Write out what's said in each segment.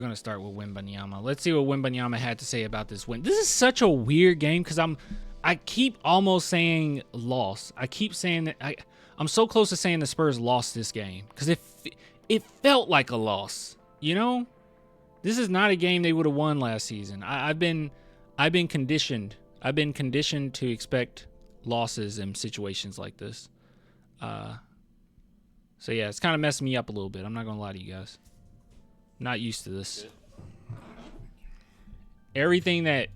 We're going to start with Wembanyama. Let's see what Wembanyama had to say about this win. This is such a weird game because I keep almost saying loss. I keep saying that I'm so close to saying the Spurs lost this game because it felt like a loss. You know, this is not a game they would have won last season. I've been conditioned. I've been conditioned to expect losses in situations like this. So yeah, it's kind of messing me up a little bit. I'm not gonna lie to you guys. Not used to this. Everything that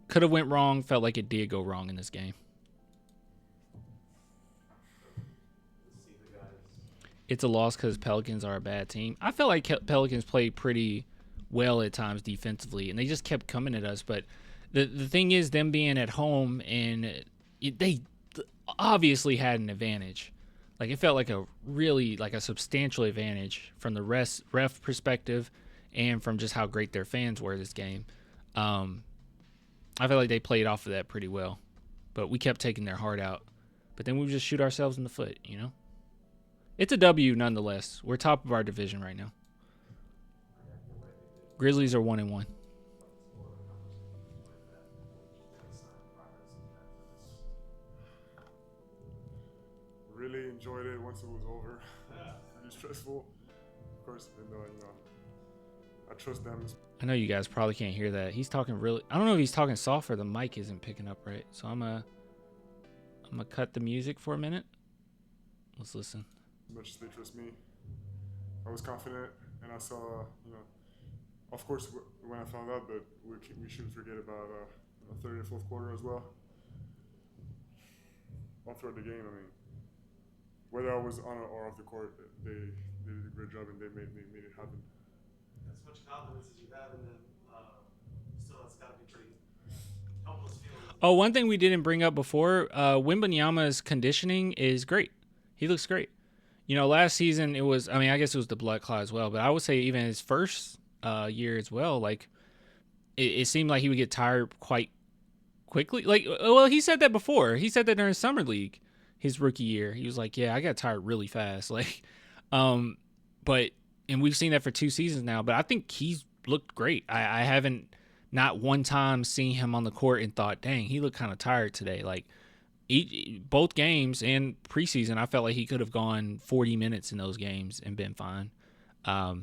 could have went wrong felt like it did go wrong in this game. It's a loss because Pelicans are a bad team. I felt like Pelicans played pretty well at times defensively, and they just kept coming at us. But the thing is, them being at home, and they obviously had an advantage. Like, it felt like a substantial advantage from the ref perspective and from just how great their fans were this game. I feel like they played off of that pretty well. But we kept taking their heart out. But then we would just shoot ourselves in the foot, you know? It's a W nonetheless. We're top of our division right now. Grizzlies are 1-1. Really enjoyed it once it was over. Pretty stressful. Of course, I trust them. I know you guys probably can't hear that. He's talking really... I don't know if he's talking soft or the mic isn't picking up right. So I'm gonna cut the music for a minute. Let's listen. Much as they trust me. I was confident, and I saw, of course, when I found out that we shouldn't forget about third and fourth quarter as well. All throughout the game, whether I was on or off the court, they did a great job and they made it happen. As much confidence as you have in them, still that's got to be pretty helpless feeling. Oh, one thing we didn't bring up before, Wembanyama's conditioning is great. He looks great. Last season it was, I guess it was the blood clot as well, but I would say even his first year as well, like it seemed like he would get tired quite quickly. Like, well, he said that before. He said that during summer league, his rookie year. He was like, yeah, I got tired really fast. Like, and we've seen that for 2 seasons now, but I think he's looked great. I haven't not one time seen him on the court and thought, dang, he looked kind of tired today. Like, both games and preseason, I felt like he could have gone 40 minutes in those games and been fine. I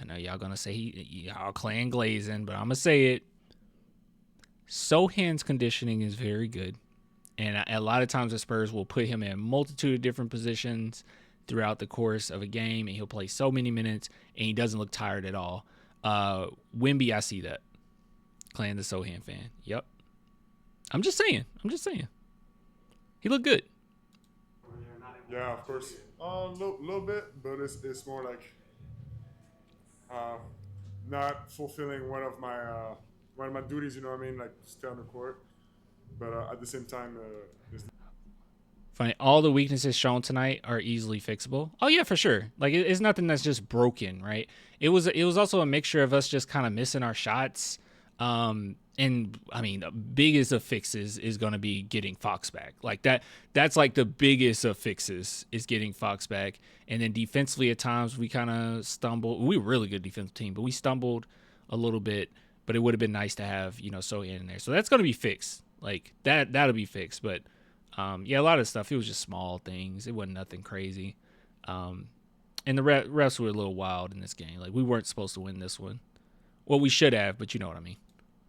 know y'all gonna say y'all clan glazing, but I'm gonna say it. Sohan's conditioning is very good, and a lot of times the Spurs will put him in a multitude of different positions throughout the course of a game, and he'll play so many minutes, and he doesn't look tired at all. Wemby, I see that. Clan the Sohan fan. Yep. I'm just saying. He looked good. Yeah, of course. A little bit, but it's more like not fulfilling one of my duties. Like stay on the court. But at the same time, Funny, all the weaknesses shown tonight are easily fixable. Oh yeah, for sure. Like it's nothing that's just broken, right? It was also a mixture of us just kind of missing our shots. And the biggest of fixes is going to be getting Fox back. Like that's like the biggest of fixes is getting Fox back. And then defensively at times we kind of stumbled. We were a really good defensive team, but we stumbled a little bit, but it would have been nice to have, Sohan in there. So that's going to be fixed. Like that'll be fixed. But a lot of stuff, it was just small things. It wasn't nothing crazy. And the refs were a little wild in this game. Like we weren't supposed to win this one. Well, we should have, but you know what I mean.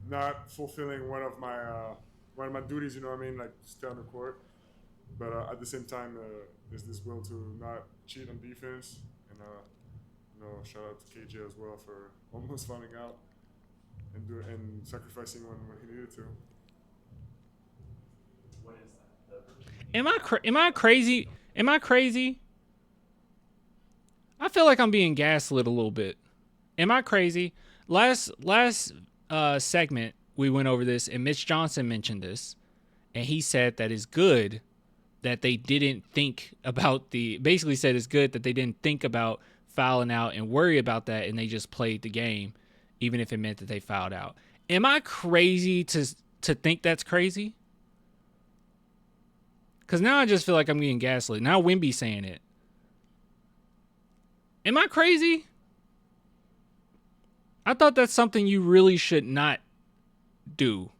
Not fulfilling one of my duties, like stay on the court. But at the same time, there's this will to not cheat on defense, and shout out to KJ as well for almost finding out and sacrificing when he needed to. What is that? Am I crazy? Am I crazy? I feel like I'm being gaslit a little bit. Am I crazy? Last segment we went over this, and Mitch Johnson mentioned this, and he said that it's good that they didn't think about basically said it's good that they didn't think about fouling out and worry about that, and they just played the game, even if it meant that they fouled out. Am I crazy to think that's crazy? Because now I just feel like I'm getting gaslit. Now Wemby's saying it. Am I crazy? I thought that's something you really should not do.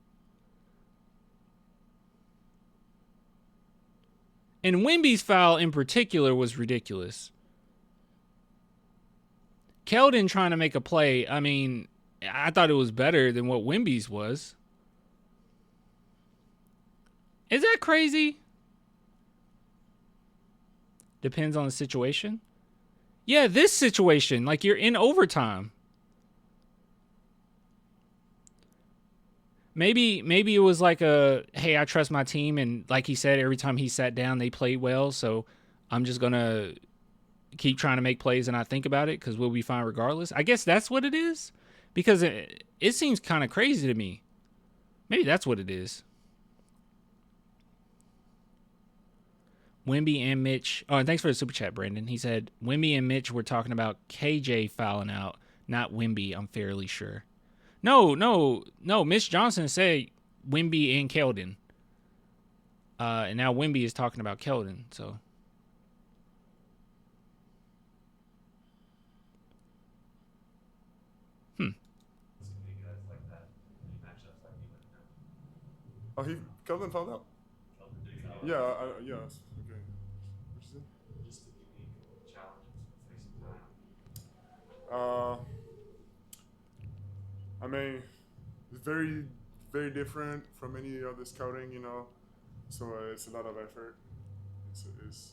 And Wemby's foul in particular was ridiculous. Keldon trying to make a play, I mean, I thought it was better than what Wemby's was. Is that crazy? Depends on the situation. Yeah, this situation, like you're in overtime. Maybe it was like a, hey, I trust my team, and like he said, every time he sat down, they played well, so I'm just gonna keep trying to make plays and not think about it because we'll be fine regardless. I guess that's what it is, because it seems kind of crazy to me. Maybe that's what it is. Wemby and Mitch. Oh, and thanks for the super chat, Brandon. He said Wemby and Mitch were talking about KJ fouling out, not Wemby. I'm fairly sure. No. Mitch Johnson said Wemby and Keldon. And now Wemby is talking about Keldon. So. Oh, Kelvin fouled out? Yeah, yes. Okay. What you say? Just a unique challenge facing Zion. I mean, it's very, very different from any other scouting, you know. So it's a lot of effort. It's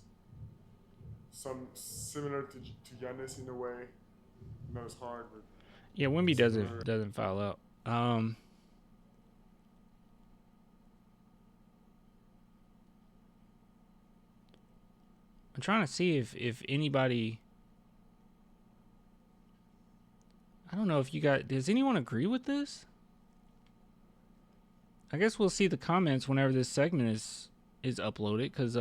some similar to Giannis in a way. Not as hard, but yeah, Wemby doesn't foul out. I'm trying to see if anybody. I don't know if you got. Does anyone agree with this? I guess we'll see the comments whenever this segment is uploaded, because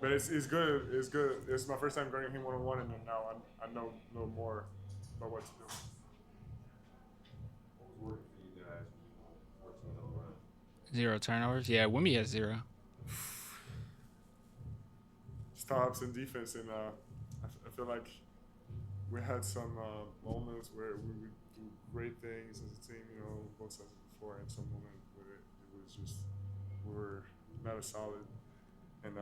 But it's good. It's good. It's my first time guarding him one-on-one, and then now I know more about what to do. Zero turnovers. Yeah, Wemby has 0. Stops and defense, and I feel like we had some moments where we would do great things as a team, you know, both sides before, and some moment where it was just we were not as solid, and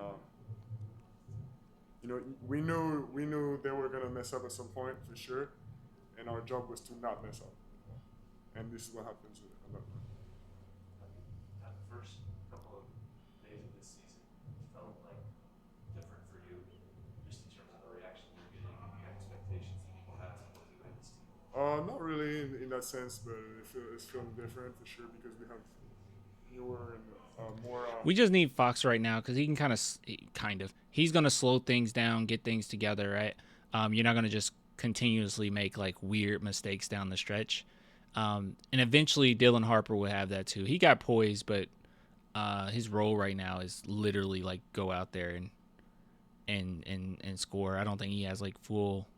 you know, we knew they were gonna mess up at some point for sure, and our job was to not mess up, and this is what happens a lot. The first couple of days of this season felt like different for you, just in terms of the reaction you're getting and the expectations that people have for you and this team? Not really in that sense, but it's feeling different for sure because we have newer and more. We just need Fox right now because he can he's gonna slow things down, get things together, right? You're not gonna just continuously make like weird mistakes down the stretch, and eventually Dylan Harper will have that too. He got poised, but his role right now is literally like go out there and score. I don't think he has like full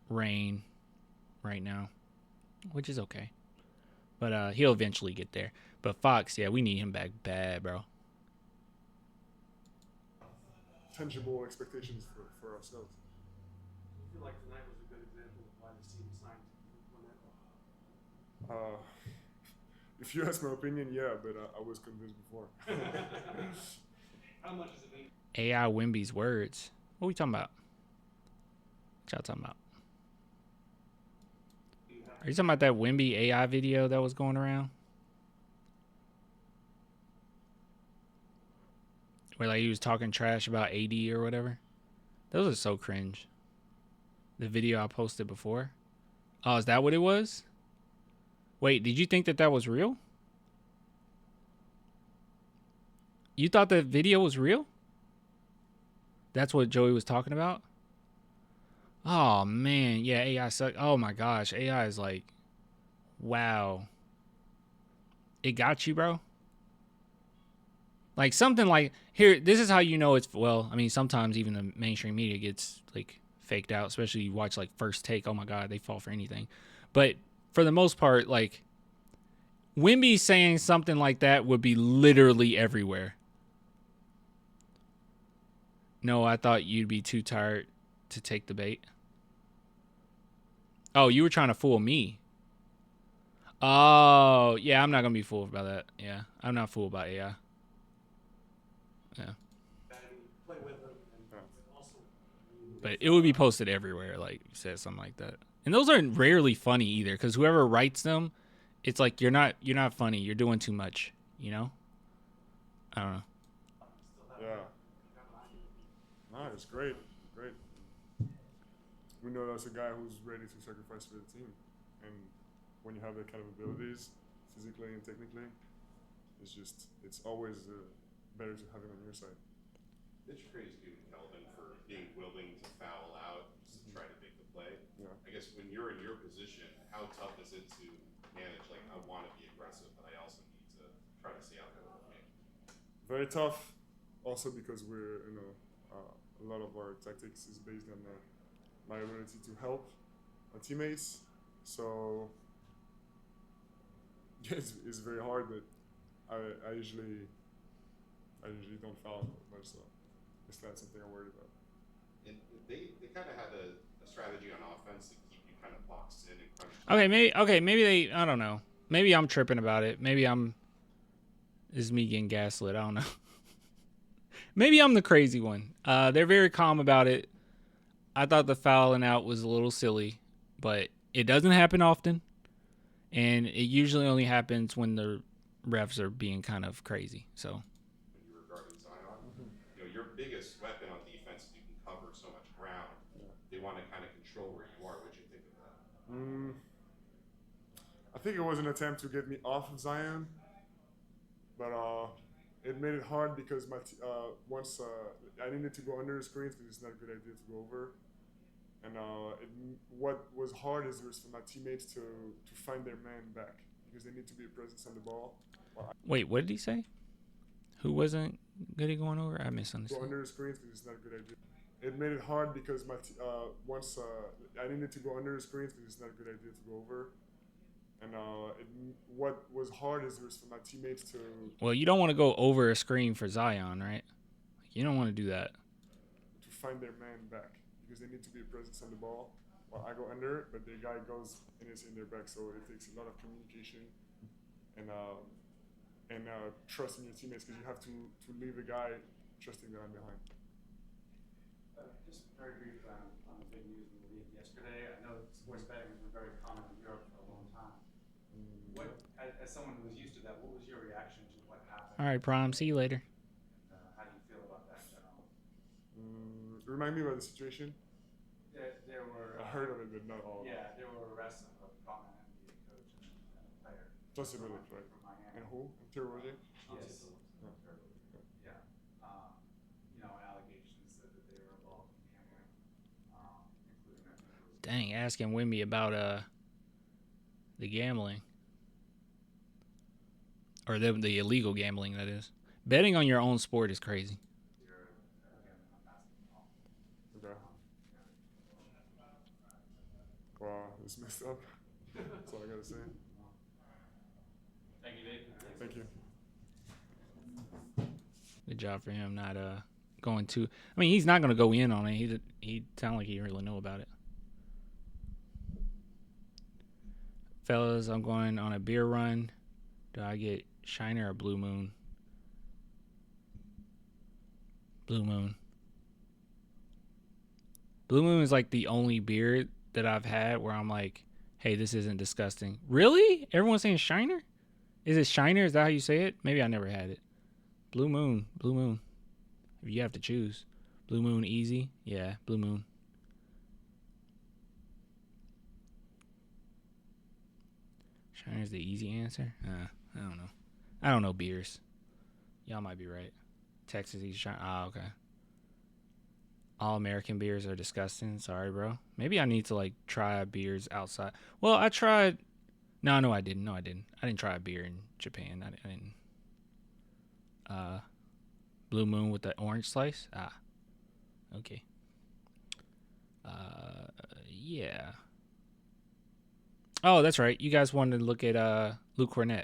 reign right now, which is okay. But he'll eventually get there. But Fox, yeah, we need him back bad, bro. Tangible expectations for ourselves. I feel like tonight was a good example of why this team signed Cornell. If you ask my opinion, yeah, but I was convinced before. How much is it mean? AI Wemby's words. What are we talking about? What y'all talking about? Are you talking about that Wemby AI video that was going around? Where like he was talking trash about AD or whatever? Those are so cringe. The video I posted before. Oh, is that what it was? Wait, did you think that was real? You thought the video was real? That's what Joey was talking about? Oh, man. Yeah, AI suck. Oh, my gosh. AI is like, wow. It got you, bro? Like, something like, here, this is how you know it's, well, I mean, sometimes even the mainstream media gets, like, faked out, especially you watch, like, First Take. Oh, my God, they fall for anything. But for the most part, like, Wimby saying something like that would be literally everywhere. No, I thought you'd be too tired to take the bait. Oh, you were trying to fool me. Oh, yeah, I'm not going to be fooled by that. Yeah, I'm not fooled by AI. Yeah. Play with him and also. But it would be posted everywhere, like you said, something like that. And those are rarely funny either, because whoever writes them, it's like you're not funny. You're doing too much, you know? I don't know. Yeah. No, it's great. Great. We know that's a guy who's ready to sacrifice for the team. And when you have that kind of abilities, physically and technically, it's always better to have him on your side. It's crazy to Kelvin for being willing to foul out just to try to make the play. Yeah. I guess when you're in your position, how tough is it to manage? Like, I want to be aggressive, but I also need to try to stay out there with the game. Very tough. Also because we're, a lot of our tactics is based on my ability to help my teammates. So it's very hard, but I usually don't foul much, so it's not something I'm worried about. And they kind of had a strategy on offense to keep you kind of boxed in and crunched. Maybe they, I don't know. Maybe I'm tripping about it. Maybe this is me getting gaslit. I don't know. Maybe I'm the crazy one. They're very calm about it. I thought the fouling out was a little silly, but it doesn't happen often. And it usually only happens when the refs are being kind of crazy. So When you were guarding Zion, your biggest weapon on defense is you can cover so much ground. They want to kind of control where you are. What do you think of that? I think it was an attempt to get me off of Zion, but it made it hard because once I needed to go under the screens because it's not a good idea to go over. And what was hard is for my teammates to find their man back because they need to be a presence on the ball. wait, what did he say? Who wasn't good at going over? I misunderstood. Go under the screens because it's not a good idea. It made it hard because once I needed to go under the screens because it's not a good idea to go over. And what was hard is for my teammates to. Well, you don't want to go over a screen for Zion, right? You don't want to do that. To find their man back because they need to be a presence on the ball. Well, I go under it, but the guy goes and it's in their back, so it takes a lot of communication and trust in your teammates because you have to leave a guy trusting that I'm behind. Just very brief on the big news in the league yesterday. I know sports betting has been very common in Europe for a long time. What, as someone who was used to that, what was your reaction to what happened? All right, Prom. See you later. How do you feel about that in general? Remind me about the situation. There were. I heard of it, but not all. Yeah, there were arrests of a prominent NBA coach and a player. Possibly, right? From Miami. And who? Terrorism? Yes. Yeah. Yeah. Allegations that they were involved in gambling, including I think it was. Dang, asking Wimby about the gambling. Or the illegal gambling, that is. Betting on your own sport is crazy. Okay. Wow, it's messed up. That's all I gotta say. Thank you, Dave. Thank you. Good job for him not going too. I mean, he's not going to go in on it. He sounded like he didn't really know about it. Fellas, I'm going on a beer run. Do I get Shiner or Blue Moon? Blue Moon. Blue Moon is like the only beer that I've had where I'm like, hey, this isn't disgusting. Really? Everyone's saying Shiner? Is it Shiner? Is that how you say it? Maybe I never had it. Blue Moon. Blue Moon. You have to choose. Blue Moon easy? Yeah, Blue Moon. Shiner's the easy answer? I don't know. I don't know beers. Y'all might be right. Texas Easy Shiner. Ah, okay. All American beers are disgusting. Sorry, bro. Maybe I need to like try beers outside. Well, I tried. No, I didn't. I didn't try a beer in Japan. I didn't. Blue Moon with the orange slice. Ah, okay. Yeah. Oh, that's right. You guys wanted to look at Luke Cornett.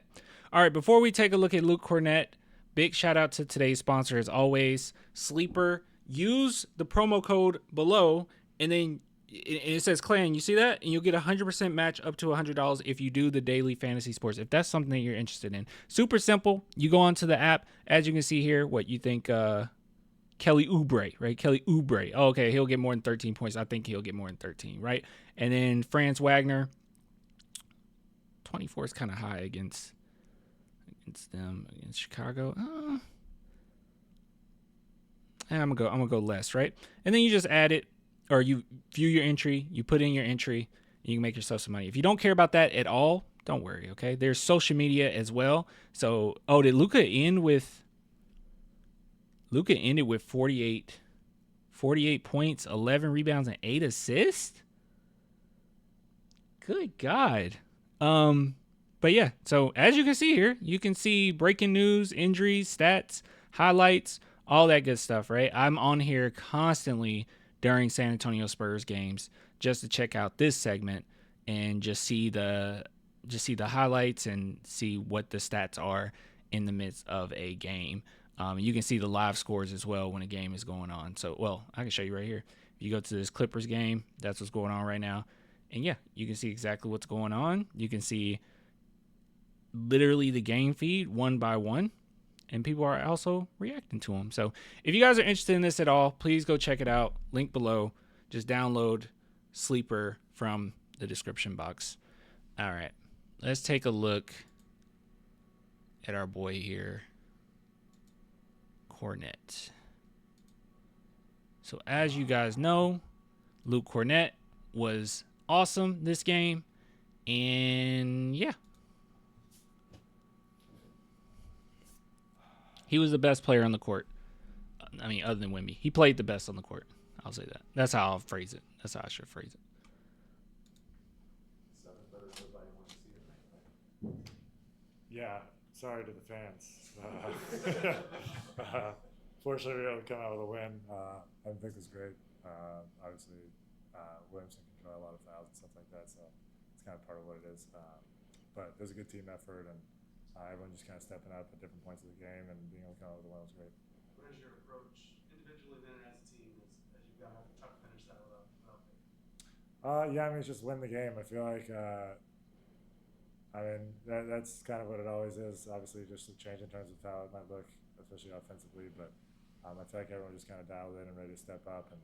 All right, before we take a look at Luke Cornett, big shout out to today's sponsor as always, Sleeper. Use the promo code below, and then it says Clan. You see that? And you'll get 100% match up to $100 if you do the daily fantasy sports. If that's something that you're interested in, super simple. You go onto the app, as you can see here. What you think? Kelly Oubre, right? Kelly Oubre. Oh, okay, he'll get more than 13 points. I think he'll get more than 13, right? And then Franz Wagner. 24 is kind of high against them, against Chicago. I'm gonna go less, right? And then you just add it, or you view your entry, you put in your entry, and you can make yourself some money. If you don't care about that at all, don't worry, okay? There's social media as well. So, did Luka end with? Luka ended with 48 points, 11 rebounds, and 8 assists. Good God. But yeah, so as you can see here, you can see breaking news, injuries, stats, highlights, all that good stuff, right? I'm on here constantly during San Antonio Spurs games just to check out this segment and just see the highlights and see what the stats are in the midst of a game. You can see the live scores as well when a game is going on. So, well, I can show you right here. If you go to this Clippers game, that's what's going on right now. And yeah, you can see exactly what's going on. You can see literally the game feed one by one, and people are also reacting to them. So if you guys are interested in this at all, please go check it out. Link below. Just download Sleeper from the description box. All right, let's take a look at our boy here, Cornett. So as you guys know, Luke Cornett was awesome this game, and yeah, he was the best player on the court. I mean, other than Wemby, he played the best on the court. I'll say that. That's how I'll phrase it. That's how I should phrase it. Yeah, sorry to the fans. Fortunately, we were able to come out with a win. I think it was great. Obviously, Williamson can draw a lot of fouls and stuff like that, so it's kind of part of what it is. But it was a good team effort, and everyone just kind of stepping up at different points of the game and being able to come out with a win was great. What is your approach individually then as a team as you've got to try to finish that without it? Yeah, I mean, it's just win the game. I feel like, that's kind of what it always is. Obviously, just a change in terms of how it might look, especially offensively. But I feel like everyone just kind of dialed in and ready to step up. And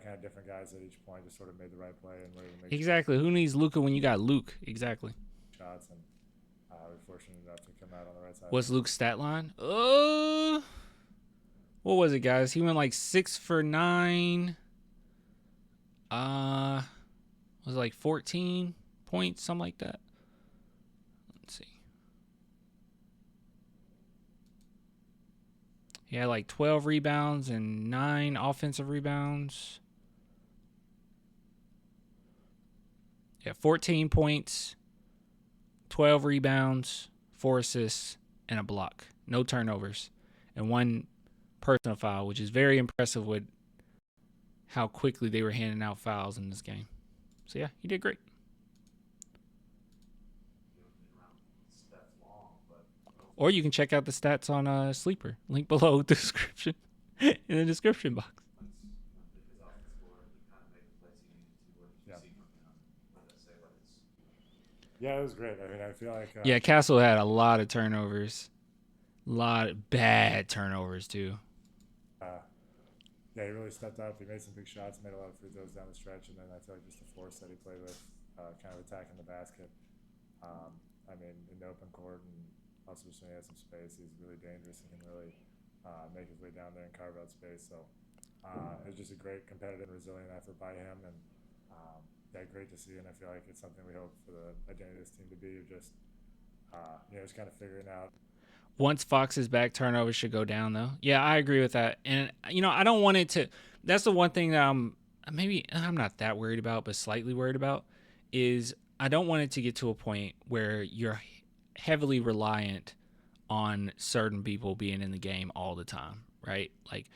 kind of different guys at each point just sort of made the right play and ready to make Exactly. Who needs Luka when you got Luke? Exactly. shots. And we're fortunate enough to come out on the right side. What's Luke's stat line? What was it, guys? He went like 6 for 9. Was it like 14 points, something like that? Let's see. He had like 12 rebounds and 9 offensive rebounds. Yeah, 14 points, 12 rebounds, 4 assists, and a block. No turnovers. And 1 personal foul, which is very impressive with how quickly they were handing out fouls in this game. So, yeah, he did great. Or you can check out the stats on Sleeper. Link below the description in the description box. Yeah, it was great. I mean, I feel like Yeah, Castle had a lot of turnovers. A lot of bad turnovers, too. he really stepped up. He made some big shots, made a lot of free throws down the stretch, and then I feel like just the force that he played with, kind of attacking the basket. I mean, in the open court, and also just when he has some space, he's really dangerous and can really make his way down there and carve out space. So it was just a great competitive, resilient effort by him, and great to see. And I feel like it's something we hope for the identity of this team to be, just just kind of figuring out. Once Fox is back, turnovers should go down, though. Yeah, I agree with that. And, I don't want it to – that's the one thing that I'm not that worried about, but slightly worried about, is I don't want it to get to a point where you're heavily reliant on certain people being in the game all the time, right? Like,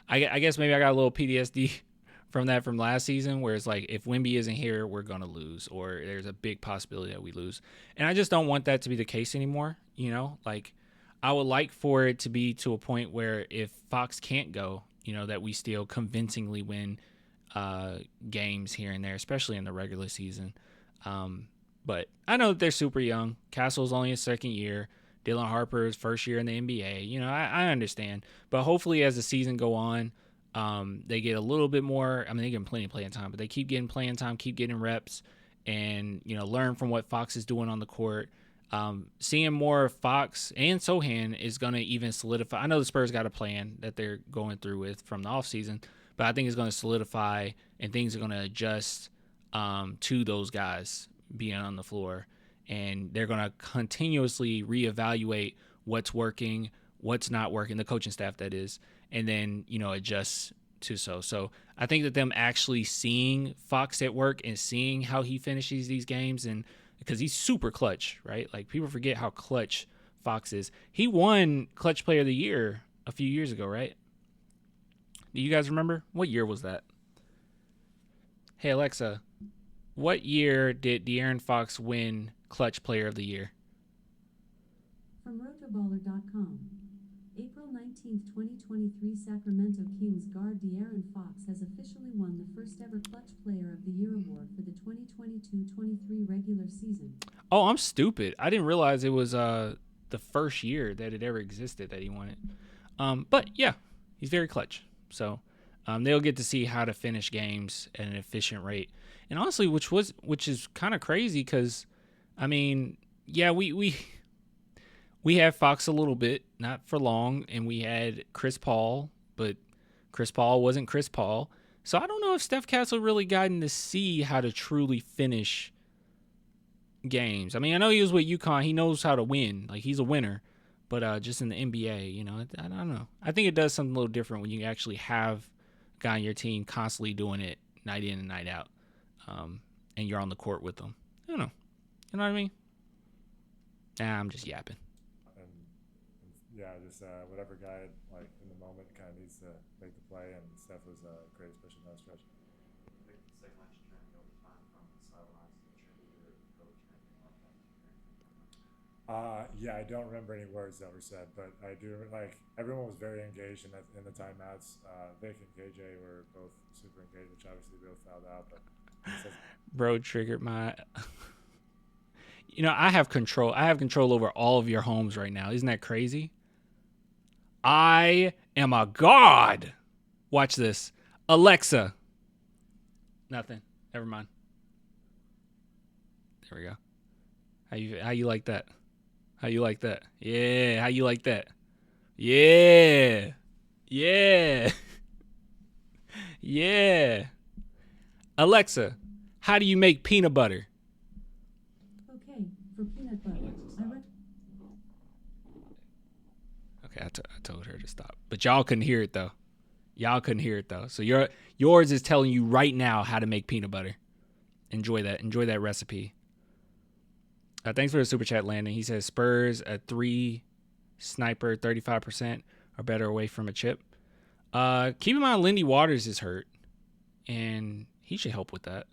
I guess maybe I got a little PTSD from last season, where it's like if Wemby isn't here, we're gonna lose, or there's a big possibility that we lose. And I just don't want that to be the case anymore. Like I would like for it to be to a point where if Fox can't go, that we still convincingly win games here and there, especially in the regular season. But I know that they're super young. Castle's only his second year. Dylan Harper's first year in the NBA. I understand. But hopefully as the season go on, they get a little bit more. I mean, they get plenty of playing time, but they keep getting playing time, keep getting reps, and, learn from what Fox is doing on the court. Seeing more Fox and Sohan is going to even solidify. I know the Spurs got a plan that they're going through with from the offseason, but I think it's going to solidify and things are going to adjust to those guys being on the floor. And they're going to continuously reevaluate what's working, what's not working, the coaching staff that is, and then, adjust to so. So I think that them actually seeing Fox at work and seeing how he finishes these games, and because he's super clutch, right? Like people forget how clutch Fox is. He won Clutch Player of the Year a few years ago, right? Do you guys remember? What year was that? Hey, Alexa, what year did De'Aaron Fox win Clutch Player of the Year? From rotoballer.com. April 19th, 2023, Sacramento Kings guard De'Aaron Fox has officially won the first ever Clutch Player of the Year award for the 2022-23 regular season. Oh, I'm stupid. I didn't realize it was the first year that it ever existed that he won it. But yeah, he's very clutch. So they'll get to see how to finish games at an efficient rate. And honestly, which is kind of crazy because, I mean, yeah, we had Fox a little bit, not for long, and we had Chris Paul, but Chris Paul wasn't Chris Paul. So I don't know if Steph Castle really gotten to see how to truly finish games. I mean, I know he was with UConn. He knows how to win. Like, he's a winner. But just in the NBA, I don't know. I think it does something a little different when you actually have a guy on your team constantly doing it night in and night out, and you're on the court with them. I don't know. You know what I mean? Nah, I'm just yapping. Yeah, just whatever guy like in the moment kind of needs to make the play, and Steph was great, especially in that stretch. I think the second line journey over time from the sidelines to the cheerleader, coach, and anything like that. Yeah, I don't remember any words that were said, but I do everyone was very engaged in the timeouts. Vic and KJ were both super engaged, which obviously both fouled out. But Bro triggered my. I have control. I have control over all of your homes right now. Isn't that crazy? I am a god. Watch this. Alexa. Nothing. Never mind. There we go. How you like that? How you like that? Yeah. How you like that? Yeah. Yeah. Yeah. Alexa, how do you make peanut butter? Okay, for peanut butter, Okay, I told her to stop. But y'all couldn't hear it, though. So yours is telling you right now how to make peanut butter. Enjoy that. Enjoy that recipe. Thanks for the super chat, Landon. He says Spurs at 3, sniper 35% or better away from a chip. Keep in mind Lindy Waters is hurt, and he should help with that.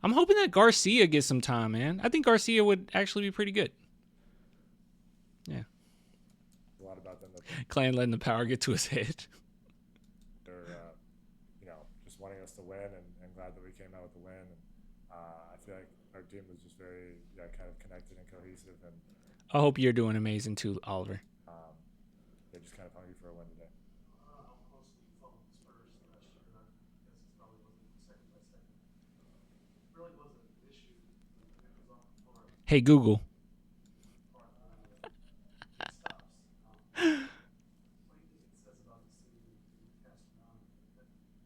I'm hoping that Garcia gets some time, man. I think Garcia would actually be pretty good. Yeah. a lot about them. Clan letting the power get to his head. They're, just wanting us to win, and glad that we came out with the win. And I feel like our team was just very kind of connected and cohesive. And I hope you're doing amazing too, Oliver. they're just kind of hungry for a win today. How closely you followed the Spurs last year? I guess it probably wasn't second by second. It really wasn't an issue when it was off the floor. Hey, Google. Stops. What do you think it says about the city being passed around?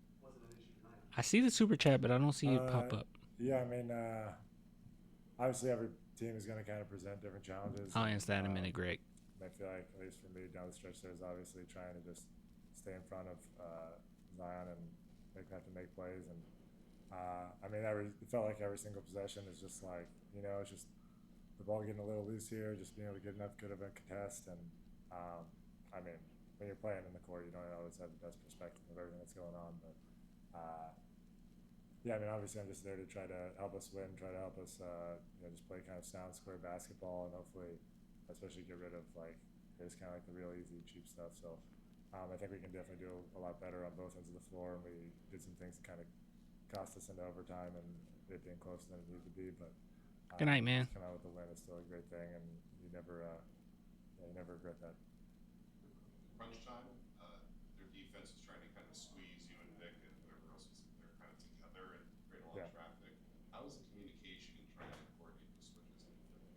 That wasn't an issue tonight. I see the super chat, but I don't see it pop up. Yeah, I mean, obviously every team is going to kind of present different challenges. I'll answer that in a minute, Greg. I feel like, at least for me, down the stretch, there's obviously trying to just stay in front of Zion and have to make plays. And it felt like every single possession is just like, it's just the ball getting a little loose here, just being able to get enough good of a contest. And when you're playing in the court, you don't always have the best perspective of everything that's going on. But Yeah, I mean, obviously, I'm just there to try to help us win, try to help us, just play kind of sound, square basketball, and hopefully, especially get rid of like it's kind of like the real easy, cheap stuff. So, I think we can definitely do a lot better on both ends of the floor, and we did some things that kind of cost us into overtime and it being closer than it needed to be. But Good night, man. just come out with a win is still a great thing, and you never regret that. Crunch time, their defense was trying to kind of squeeze you and Vic and whoever else was they're kind of together and create a lot of traffic. How was the communication and trying to coordinate the switches for you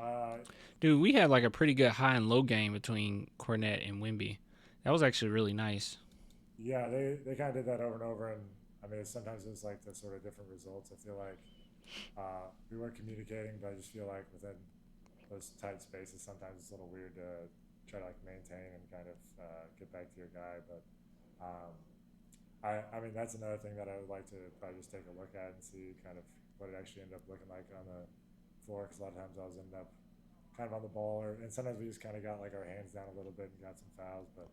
guys? Dude, we had like a pretty good high and low game between Cornette and Wimby. That was actually really nice. Yeah, they kind of did that over and over, and I mean, sometimes it was like the sort of different results. I feel like we weren't communicating, but I just feel like within those tight spaces, sometimes it's a little weird to try to like maintain and kind of get back to your guy. But I mean, that's another thing that I would like to probably just take a look at and see kind of what it actually ended up looking like on the floor. Because a lot of times I was ending up kind of on the ball, and sometimes we just kind of got like our hands down a little bit and got some fouls. But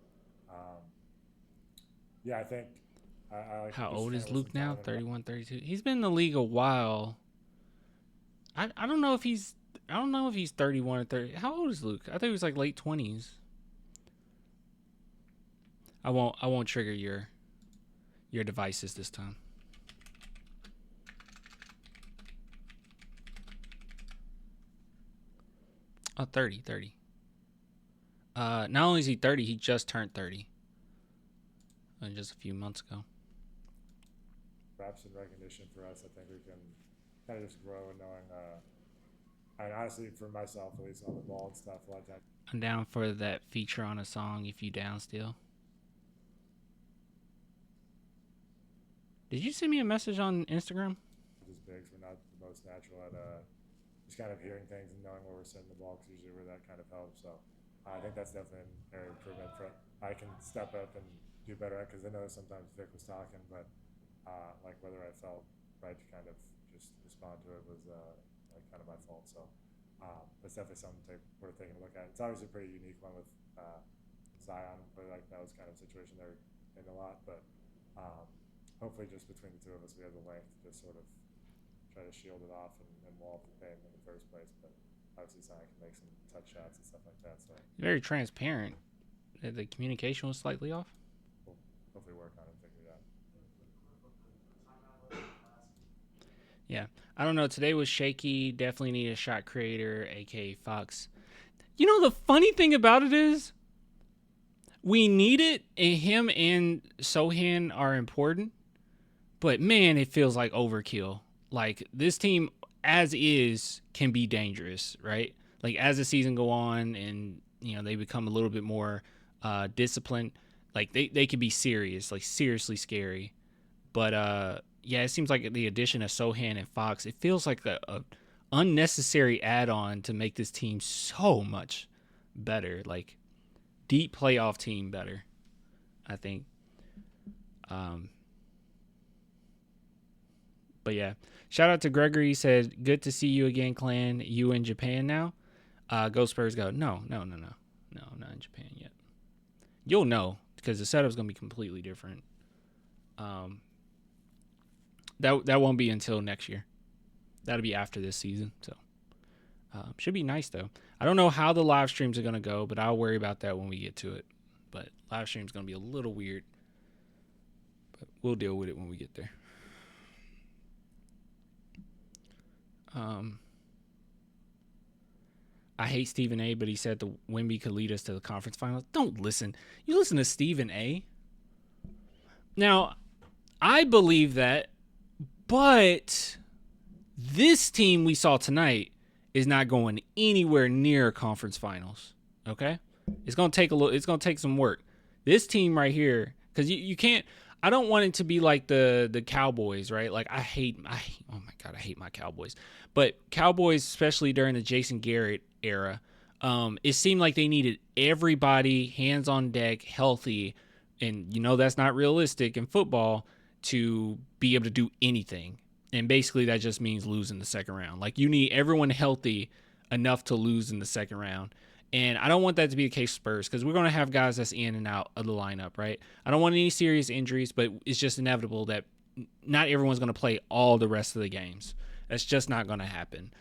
yeah, I think I like. How old is Luke now? 31, 32. He's been in the league a while. I don't know if he's 31 or 30. How old is Luke? I think he was like late 20s. I won't trigger your devices this time. Oh, 30. Not only is he 30, he just turned 30. Just a few months ago. Perhaps in recognition for us, I think we can kind of just grow and knowing. And honestly, for myself, at least on the ball and stuff, a lot of times. I'm down for that feature on a song if you down still. Did you send me a message on Instagram? Just bigs, we're not the most natural at just kind of hearing things and knowing where we're setting the ball, because usually where that kind of helps. So I think that's definitely an area of improvement. I can step up and do better at, because I know sometimes Vic was talking, but like whether I felt right to kind of just respond to it was like kind of my fault. So that's definitely something worth taking a look at. It's obviously a pretty unique one with Zion, but like that was kind of a situation they're in a lot. But hopefully just between the two of us, we have the length to just sort of try to shield it off and wall up the paint in the first place. But obviously Zion can make some touch shots and stuff like that. So Very transparent. The communication was slightly off. we'll hopefully work on it and figure it out. Yeah. I don't know. Today was shaky. Definitely need a shot creator, aka Fox. You know, the funny thing about it is we need it, and him and Sohan are important. But, man, it feels like overkill. Like, this team, as is, can be dangerous, right? Like, as the season go on and, you know, they become a little bit more disciplined, like, they could be serious, like, seriously scary. But, yeah, it seems like the addition of Sohan and Fox, it feels like a unnecessary add-on to make this team so much better. Like, deep playoff team better, I think. But yeah, shout out to Gregory. He said, "Good to see you again, clan. You in Japan now?" Go Spurs, go. No, I'm not in Japan yet. You'll know because the setup's gonna be completely different. That won't be until next year. That'll be after this season. So should be nice though. I don't know how the live streams are gonna go, but I'll worry about that when we get to it. But live stream's gonna be a little weird, but we'll deal with it when we get there. I hate Stephen A, but he said the Wemby could lead us to the conference finals. Don't listen. You listen to Stephen A. Now, I believe that, but this team we saw tonight is not going anywhere near conference finals. Okay? It's gonna take some work. This team right here, because you can't. I don't want it to be like the Cowboys, right? Like I hate oh my God, I hate my Cowboys. But Cowboys, especially during the Jason Garrett era, it seemed like they needed everybody hands on deck, healthy, and you know that's not realistic in football to be able to do anything. And basically that just means losing the second round. Like you need everyone healthy enough to lose in the second round. And I don't want that to be the case for Spurs because we're going to have guys that's in and out of the lineup, right? I don't want any serious injuries, but it's just inevitable that not everyone's going to play all the rest of the games. That's just not going to happen.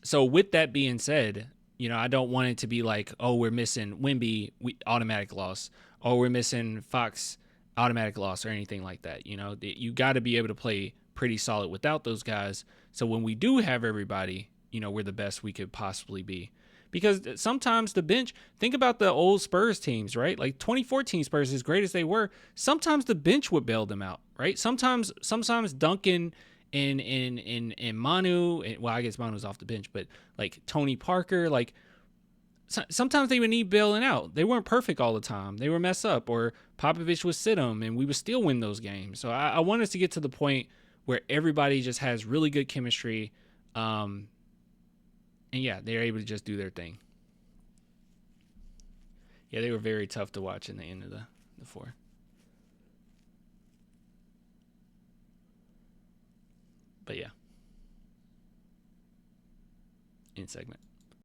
So with that being said, I don't want it to be like, oh, we're missing Wemby, automatic loss. Oh, we're missing Fox, automatic loss, or anything like that. You got to be able to play pretty solid without those guys. So when we do have everybody, we're the best we could possibly be. Because sometimes the bench, think about the old Spurs teams, right? Like 2014 Spurs, as great as they were, sometimes the bench would bail them out, right? Sometimes Duncan and Manu, well, I guess Manu's off the bench, but like Tony Parker, like sometimes they would need bailing out. They weren't perfect all the time. They were mess up, or Popovich would sit them, and we would still win those games. So I want us to get to the point where everybody just has really good chemistry. And yeah, they're able to just do their thing. Yeah, they were very tough to watch in the end of the four. But yeah. In segment.